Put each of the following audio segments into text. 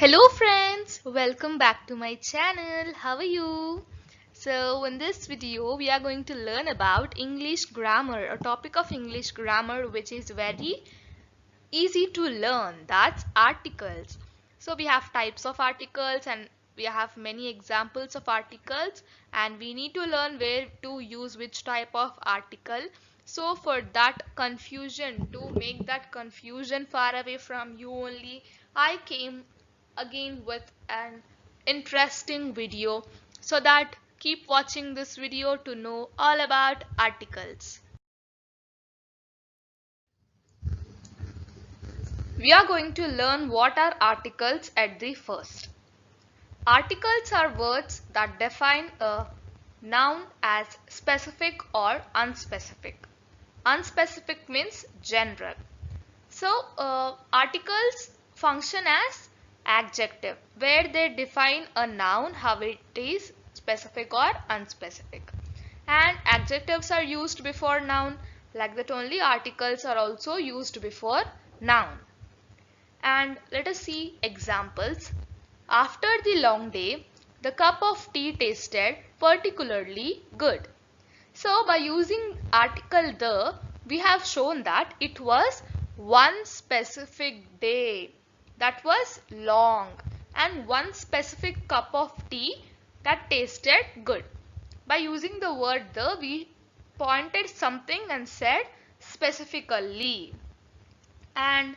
Hello friends, welcome back to my channel. How are you? So in this video we are going to learn about English grammar, a topic of English grammar which is very easy to learn. That's articles. So we have types of articles and we have many examples of articles and we need to learn where to use which type of article. So for that confusion, to make that confusion far away from you only, I came again with an interesting video, so that keep watching this video to know all about articles. We are going to learn what are articles at the first. Articles are words that define a noun as specific or unspecific. Unspecific means general. So, articles function as adjective where they define a noun how it is specific or unspecific. And adjectives are used before noun, like that only articles are also used before noun. And let us see examples. After the long day, the cup of tea tasted particularly good. So by using article the, we have shown that it was one specific day that was long and one specific cup of tea that tasted good. By using the word the, we pointed something and said specifically. And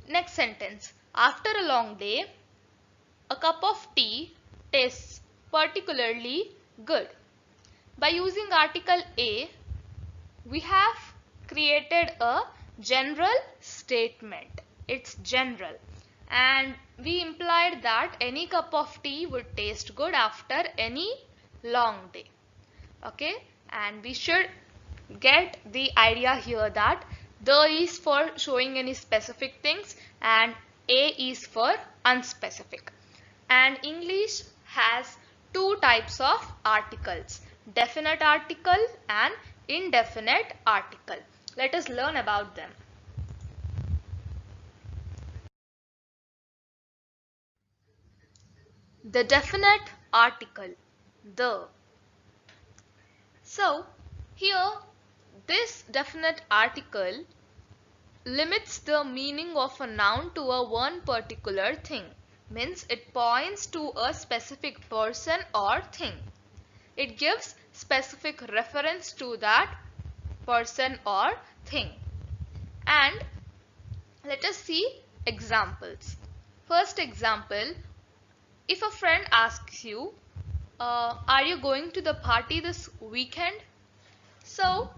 next sentence, after a long day, a cup of tea tastes particularly good. By using article A, we have created a general statement. It's general. And we implied that any cup of tea would taste good after any long day. Okay? And we should get the idea here that the is for showing any specific things and A is for unspecific. And English has two types of articles, definite article and indefinite article. Let us learn about them. The definite article, the. So here this definite article limits the meaning of a noun to a one particular thing. Means it points to a specific person or thing. It gives specific reference to that person or thing. And let us see examples. First example, if a friend asks you, are you going to the party this weekend? So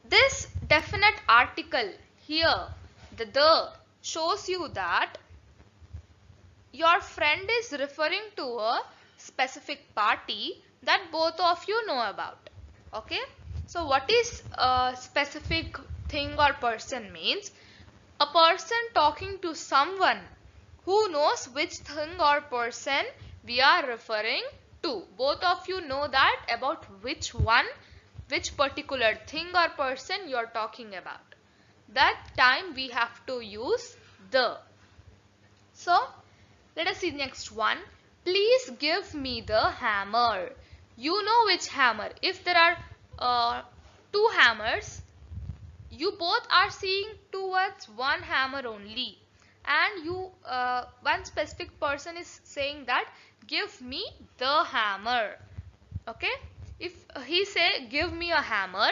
this definite article here, the shows you that your friend is referring to a specific party that both of you know about. Okay. So what is a specific thing or person means? A person talking to someone who knows which thing or person we are referring to. Both of you know that about which one, which particular thing or person you are talking about. That time we have to use the. So let us see the next one. Please give me the hammer. You know which hammer. If there are two hammers, you both are seeing towards one hammer only. And you, one specific person is saying that give me the hammer. Okay. If he say give me a hammer,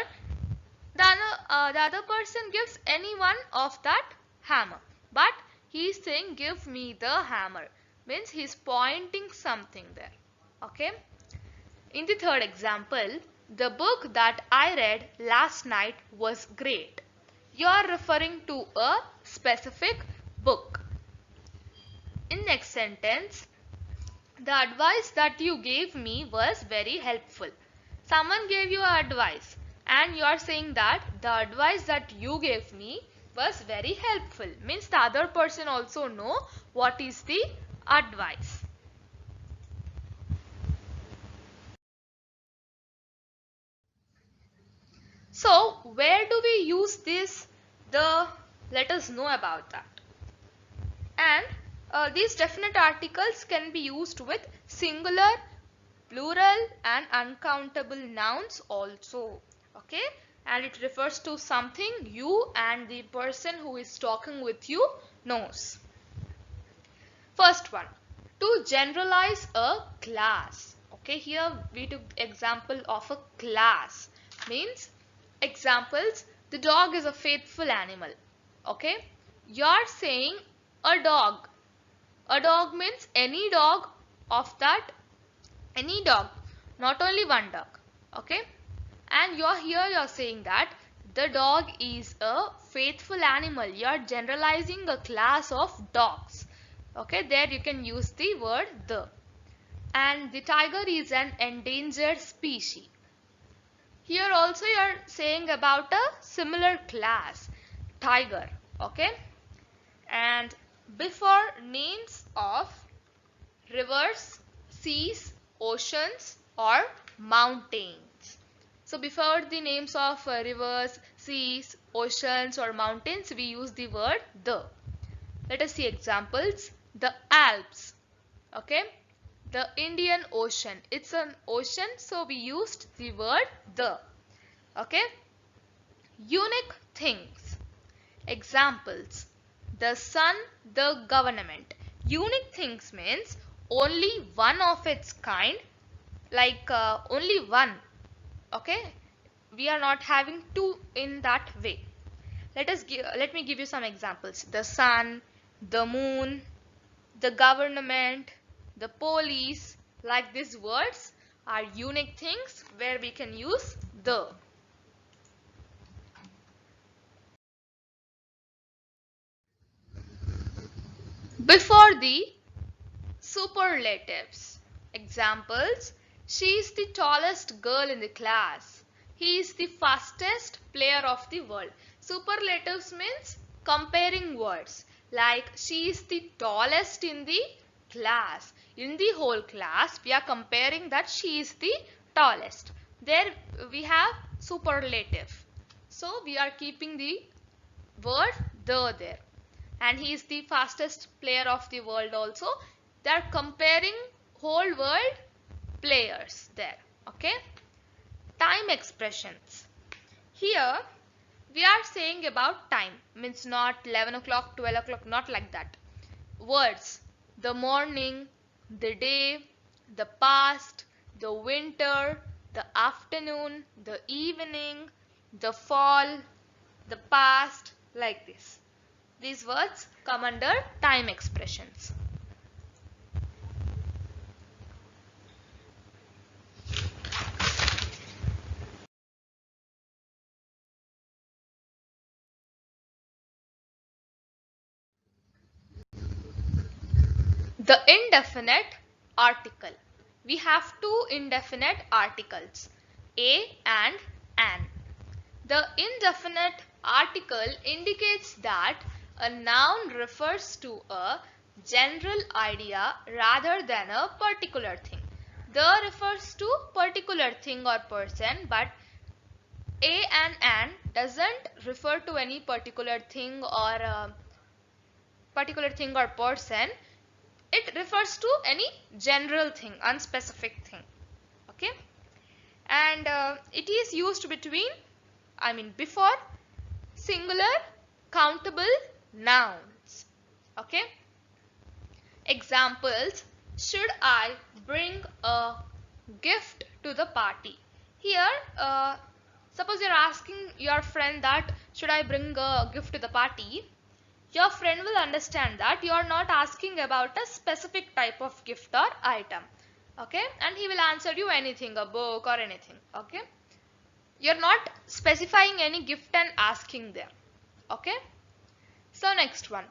the other person gives any one of that hammer. But he is saying give me the hammer. Means he is pointing something there. Okay. In the third example, the book that I read last night was great. You are referring to a specific book. In next sentence, the advice that you gave me was very helpful. Someone gave you advice and you are saying that the advice that you gave me was very helpful. Means the other person also know what is the advice. So where do we use this the? Let us know about that. And these definite articles can be used with singular, plural and uncountable nouns also. Okay, and it refers to something you and the person who is talking with you knows. First one, to generalize a class. Okay, here we took example of a class. Means examples, the dog is a faithful animal. Okay, you are saying a dog. A dog means any dog of that, any dog, not only one dog. Okay, and you're saying that the dog is a faithful animal. You are generalizing a class of dogs. Okay, there you can use the word the. And the tiger is an endangered species. Here also you are saying about a similar class, tiger. Okay, and before names of rivers, seas, oceans or mountains. So before the names of rivers, seas, oceans or mountains, we use the word the. Let us see examples. The Alps. Okay. The Indian Ocean. It's an ocean, so we used the word the. Okay. Unique things. Examples. The sun, the government. Unique things means only one of its kind, like only one. Okay, we are not having two in that way. Let me give you some examples. The sun, the moon, the government, the police, like these words are unique things where we can use the. Before the superlatives. Examples, she is the tallest girl in the class. He is the fastest player of the world. Superlatives means comparing words, like she is the tallest in the class. In the whole class, we are comparing that she is the tallest. There we have superlative. So we are keeping the word the there. And he is the fastest player of the world also. They are comparing whole world players there. Okay. Time expressions. Here we are saying about time. Means not 11 o'clock, 12 o'clock, not like that. Words. The morning, the day, the past, the winter, the afternoon, the evening, the fall, the past, like this. These words come under time expressions. The indefinite article. We have two indefinite articles, a and an. The indefinite article indicates that a noun refers to a general idea rather than a particular thing. The refers to particular thing or person, but a and an doesn't refer to any particular thing or person. It refers to any general thing, unspecific thing. Okay, and it is used before singular countable nouns. Okay, examples, should I bring a gift to the party? Here suppose you're asking your friend that should I bring a gift to the party. Your friend will understand that you are not asking about a specific type of gift or item. Okay, and he will answer you anything, a book or anything. Okay, you're not specifying any gift and asking there. Okay, so next one,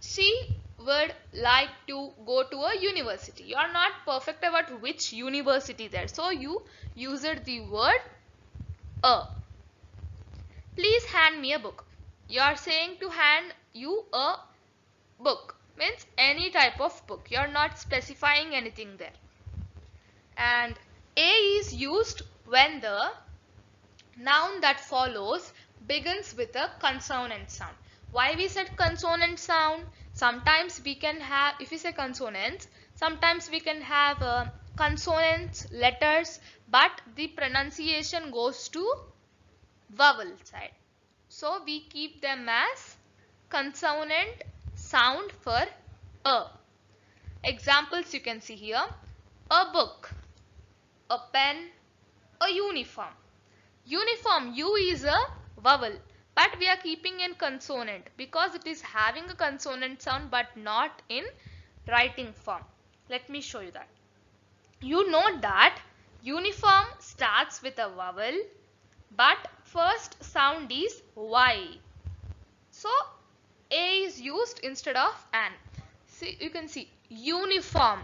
she would like to go to a university. You are not perfect about which university there, so you used the word a. Please hand me a book. You are saying to hand you a book, means any type of book. You are not specifying anything there. And a is used when the noun that follows begins with a consonant sound. Why we said consonant sound? Sometimes we can have, if we say consonants, sometimes we can have consonants, letters, but the pronunciation goes to vowel side. So we keep them as consonant sound for a. Examples you can see here: a book, a pen, a uniform. Uniform, U is a vowel, but we are keeping in consonant because it is having a consonant sound but not in writing form. Let me show you that. You know that uniform starts with a vowel, but first sound is Y. So A is used instead of an. See, you can see uniform,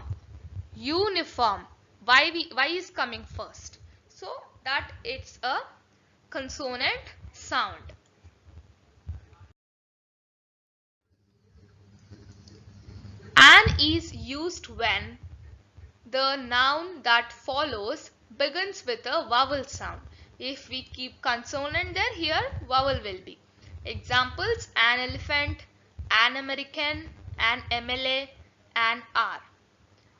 uniform. Y is coming first. So that it's a consonant sound. An is used when the noun that follows begins with a vowel sound. If we keep consonant there, here vowel will be. Examples: an elephant, an American, an MLA, an R.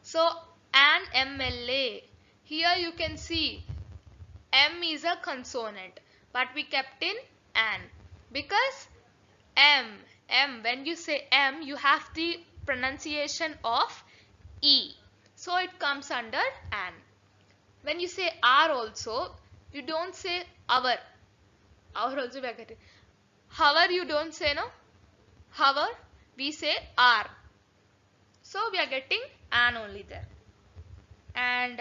So an MLA, here you can see M is a consonant, but we kept in an because M, when you say M, you have the pronunciation of E. So it comes under an. When you say R also, you don't say our. Our also we are getting. However, you don't say no. However, we say R. So we are getting an only there. And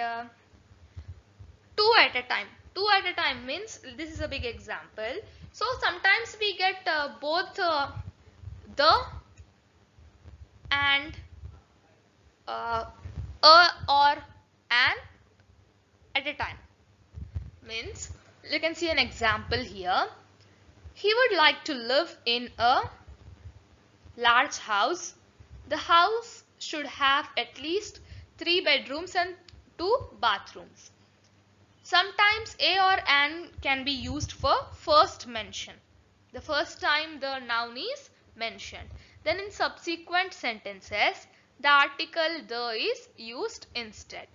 two at a time. Two at a time means, this is a big example. So sometimes we get both the and a or an at a time. Means, you can see an example here. He would like to live in a large house. The house should have at least 3 bedrooms and 2 bathrooms. Sometimes a or an can be used for first mention, the first time the noun is mentioned. Then in subsequent sentences, the article the is used instead.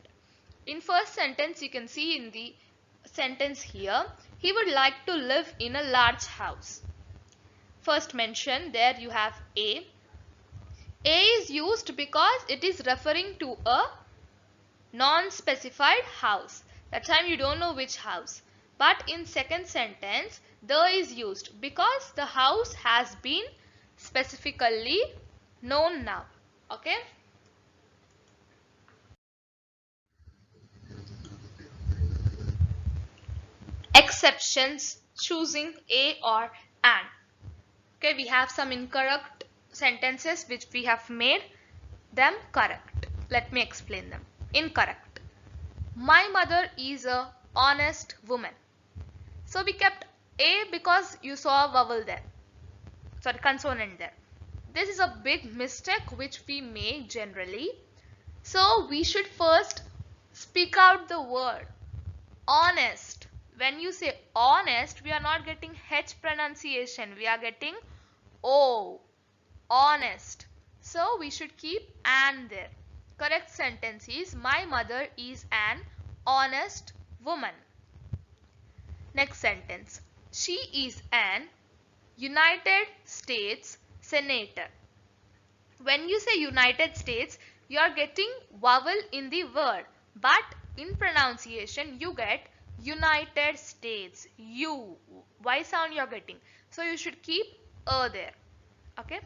In first sentence, you can see in the sentence here, he would like to live in a large house. First mention, there you have A. A is used because it is referring to a non-specified house. That time you don't know which house. But in second sentence, the is used because the house has been specifically known now. Okay. Exceptions, choosing a or an. Okay, we have some incorrect sentences which we have made them correct. Let me explain them. Incorrect. My mother is a honest woman. So we kept a because you saw a vowel there. Sorry, consonant there. This is a big mistake which we make generally. So we should first speak out the word honest. When you say honest, we are not getting H pronunciation. We are getting O. Honest. So we should keep an there. Correct sentence is, my mother is an honest woman. Next sentence. She is an United States Senator. When you say United States, you are getting vowel in the word, but in pronunciation you get United States. U, Y sound you are getting. So you should keep a there. Okay.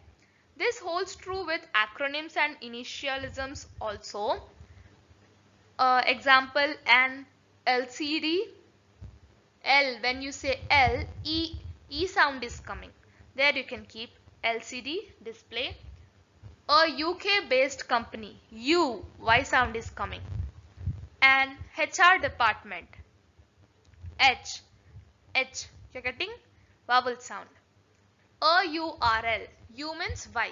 This holds true with acronyms and initialisms also. Example, an LCD. L, when you say L, E sound is coming. There you can keep LCD display. A UK based company. U, Y sound is coming. An HR department. H, you're getting vowel sound. A URL. U means Y.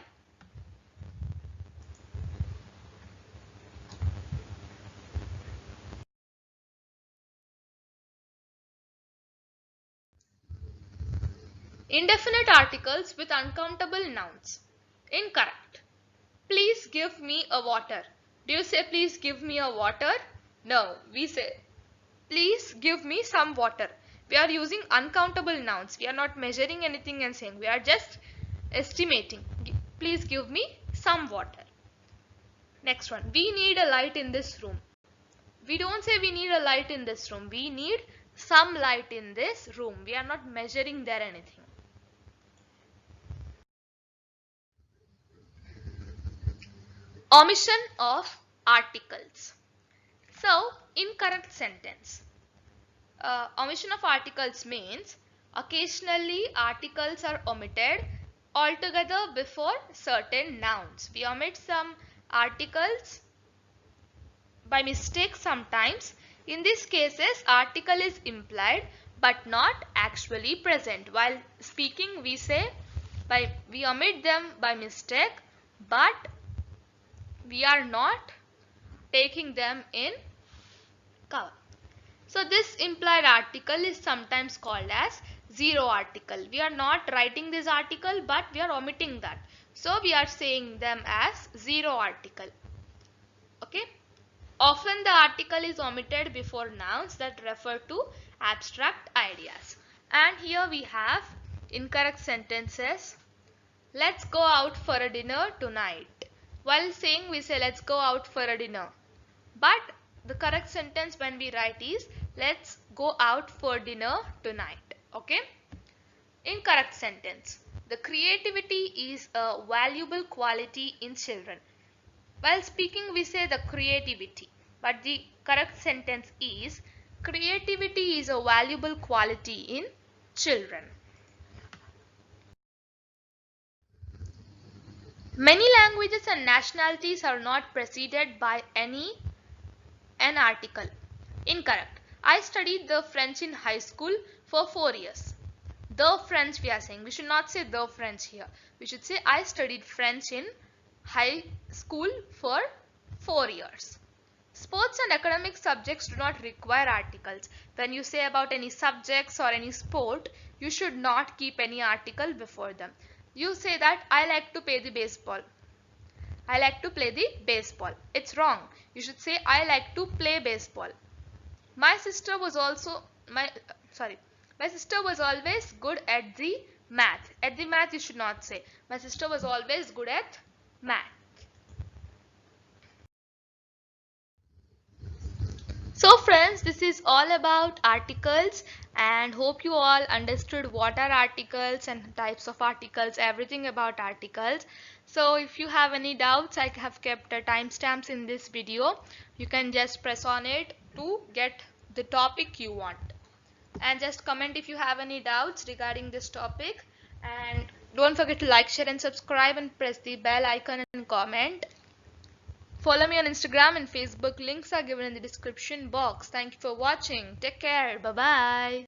Indefinite articles with uncountable nouns. Incorrect. please give me a water. Do you say please give me a water? No, we say please give me some water. We are using uncountable nouns. We are not measuring anything and saying. We are just estimating. Please give me some water. Next one. We need a light in this room. We don't say we need a light in this room. We need some light in this room. We are not measuring there anything. Omission of articles. So, incorrect sentence. Omission of articles means occasionally articles are omitted altogether before certain nouns. We omit some articles by mistake sometimes. In these cases, article is implied but not actually present. While speaking, we say we omit them by mistake, but we are not taking them in cover. So this implied article is sometimes called as zero article. We are not writing this article, but we are omitting that. So we are saying them as zero article. Okay. Often the article is omitted before nouns that refer to abstract ideas. And here we have incorrect sentences. Let's go out for a dinner tonight. While saying, we say let's go out for a dinner. But the correct sentence when we write is let's go out for dinner tonight. Okay. Incorrect sentence. The creativity is a valuable quality in children. While speaking, we say the creativity, but the correct sentence is creativity is a valuable quality in children. Many languages and nationalities are not preceded by an article. Incorrect. I studied the French in high school for 4 years. The French we are saying. We should not say the French here. We should say I studied French in high school for 4 years. Sports and academic subjects do not require articles. When you say about any subjects or any sport, you should not keep any article before them. You say that I like to play the baseball. I like to play the baseball. It's wrong. You should say I like to play baseball. My sister was always good at the math. At the math you should not say. My sister was always good at math. So friends, this is all about articles and hope you all understood what are articles and types of articles, everything about articles. So if you have any doubts, I have kept timestamps in this video. You can just press on it to get the topic you want. And just comment if you have any doubts regarding this topic. And don't forget to like, share and subscribe and press the bell icon and comment. Follow me on Instagram and Facebook. Links are given in the description box. Thank you for watching. Take care. Bye-bye.